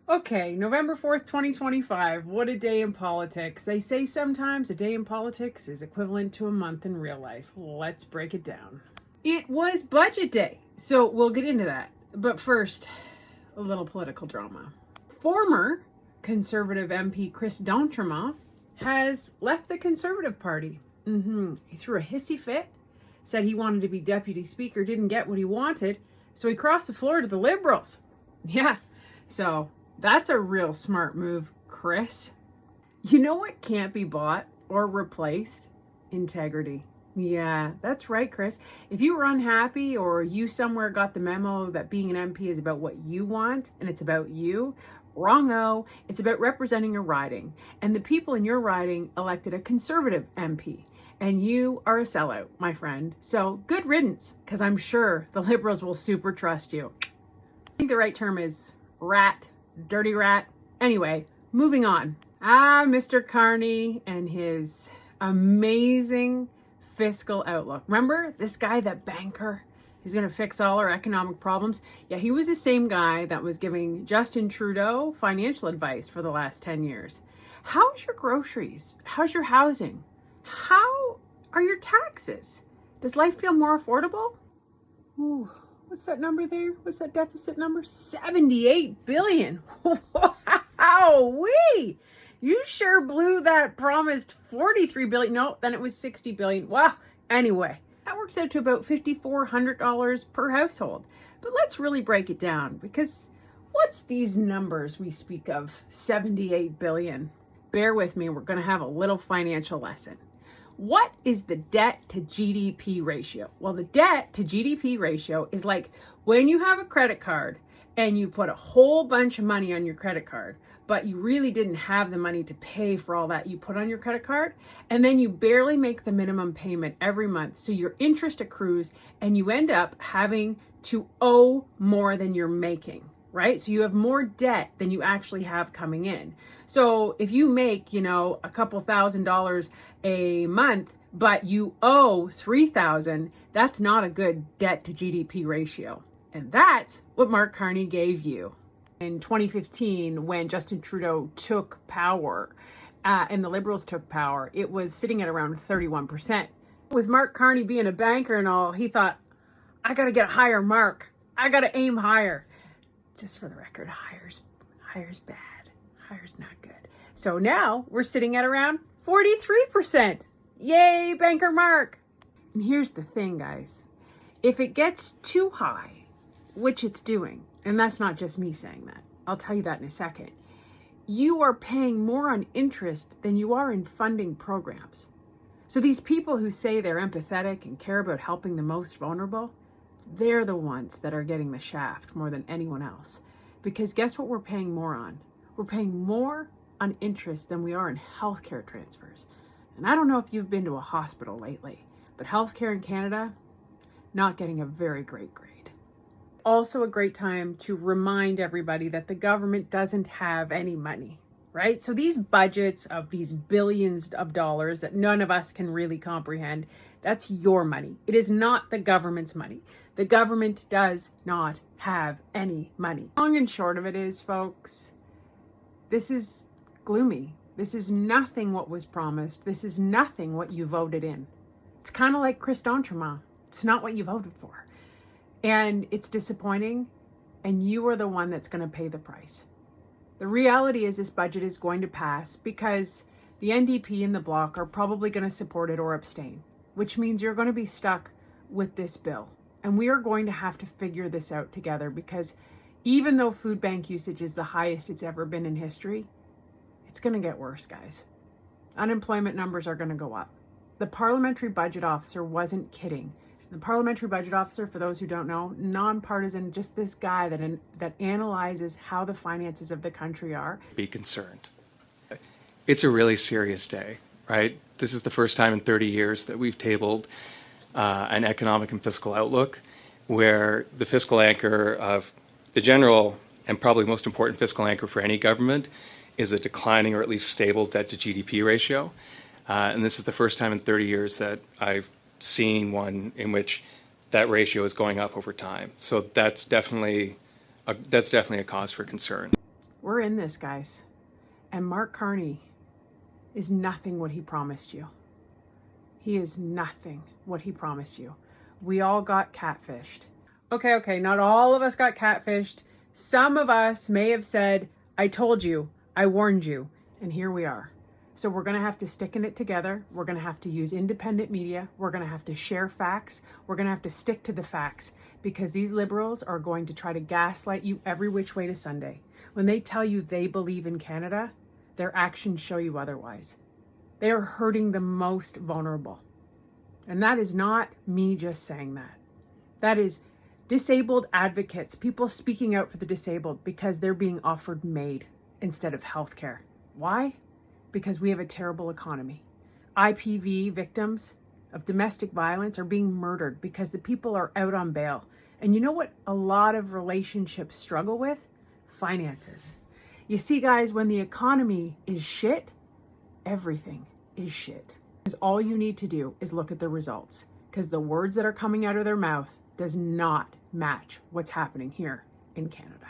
Okay, November 4th, 2025. What a day in politics. They say sometimes a day in politics is equivalent to a month in real life. Let's break it down. It was budget day, so we'll get into that. But first, a little political drama. Former Conservative MP Chris D'Entremont has left the Conservative Party. He threw a hissy fit, said he wanted to be Deputy Speaker, didn't get what he wanted, so he crossed the floor to the Liberals. Yeah, so that's a real smart move, Chris. You know what can't be bought or replaced? Integrity. Yeah, that's right, Chris. If you were unhappy or you somewhere got the memo that being an MP is about what you want and it's about you, wrong-o. It's about representing a riding. And the people in your riding elected a Conservative MP. And you are a sellout, my friend. So good riddance, because I'm sure the Liberals will super trust you. I think the right term is rat, dirty rat. Anyway, moving on. Mr. Carney and his amazing fiscal outlook. Remember this guy, that banker? He's going to fix all our economic problems. Yeah, he was the same guy that was giving Justin Trudeau financial advice for the last 10 years. How's your groceries? How's your housing? How are your taxes? Does life feel more affordable? Ooh, what's that number there? What's that deficit number? 78 billion. Wow-wee! You sure blew that promised 43 billion. No, then it was 60 billion. Wow. Anyway, that works out to about $5,400 per household. But let's really break it down, because what's these numbers we speak of? 78 billion. Bear with me, we're going to have a little financial lesson. What is the debt to GDP ratio? Well, the debt to GDP ratio is like when you have a credit card and you put a whole bunch of money on your credit card, but you really didn't have the money to pay for all that you put on your credit card, and then you barely make the minimum payment every month, so your interest accrues and you end up having to owe more than you're making, right? So you have more debt than you actually have coming in. So if you make, a couple $1,000s a month, but you owe $3,000, that's not a good debt to GDP ratio. And that's what Mark Carney gave you. In 2015, when Justin Trudeau took power and the Liberals took power, it was sitting at around 31%. With Mark Carney being a banker and all, he thought, I got to get a higher mark. I got to aim higher. Just for the record, higher's bad. Higher's not good. So now we're sitting at around 43%. Yay, Banker Mark. And here's the thing, guys. If it gets too high, which it's doing, and that's not just me saying that, I'll tell you that in a second, you are paying more on interest than you are in funding programs. So these people who say they're empathetic and care about helping the most vulnerable, they're the ones that are getting the shaft more than anyone else. Because guess what we're paying more on? We're paying more on interest than we are in healthcare transfers. And I don't know if you've been to a hospital lately, but healthcare in Canada, not getting a very great grade. Also a great time to remind everybody that the government doesn't have any money, right? So these budgets of these billions of dollars that none of us can really comprehend, that's your money. It is not the government's money. The government does not have any money. Long and short of it is, folks, this is gloomy. This is nothing what was promised. This is nothing what you voted in. It's kind of like Chris D'Entremont. It's not what you voted for. And it's disappointing, and you are the one that's going to pay the price. The reality is this budget is going to pass because the NDP and the Bloc are probably going to support it or abstain, which means you're going to be stuck with this bill. And we are going to have to figure this out together, because even though food bank usage is the highest it's ever been in history, it's going to get worse, guys. Unemployment numbers are going to go up. The parliamentary budget officer wasn't kidding. The parliamentary budget officer, for those who don't know, nonpartisan, just this guy that analyzes how the finances of the country are. Be concerned. It's a really serious day, right? This is the first time in 30 years that we've tabled an economic and fiscal outlook where the fiscal anchor of the general and probably most important fiscal anchor for any government is a declining or at least stable debt to GDP ratio. And this is the first time in 30 years that I've seen one in which that ratio is going up over time. So that's definitely a cause for concern. We're in this, guys. And Mark Carney is nothing what he promised you. He is nothing what he promised you. We all got catfished. Okay, not all of us got catfished. Some of us may have said, I told you, I warned you, and here we are. So we're going to have to stick in it together. We're going to have to use independent media. We're going to have to share facts. We're going to have to stick to the facts, because these liberals are going to try to gaslight you every which way to Sunday. When they tell you they believe in Canada, their actions show you otherwise. They are hurting the most vulnerable. And that is not me just saying that. That is disabled advocates, people speaking out for the disabled, because they're being offered MAID instead of healthcare. Why? Because we have a terrible economy. IPV victims of domestic violence are being murdered because the people are out on bail. And you know what a lot of relationships struggle with? Finances. You see, guys, when the economy is shit, everything is shit. Because all you need to do is look at the results, because the words that are coming out of their mouth does not match what's happening here in Canada.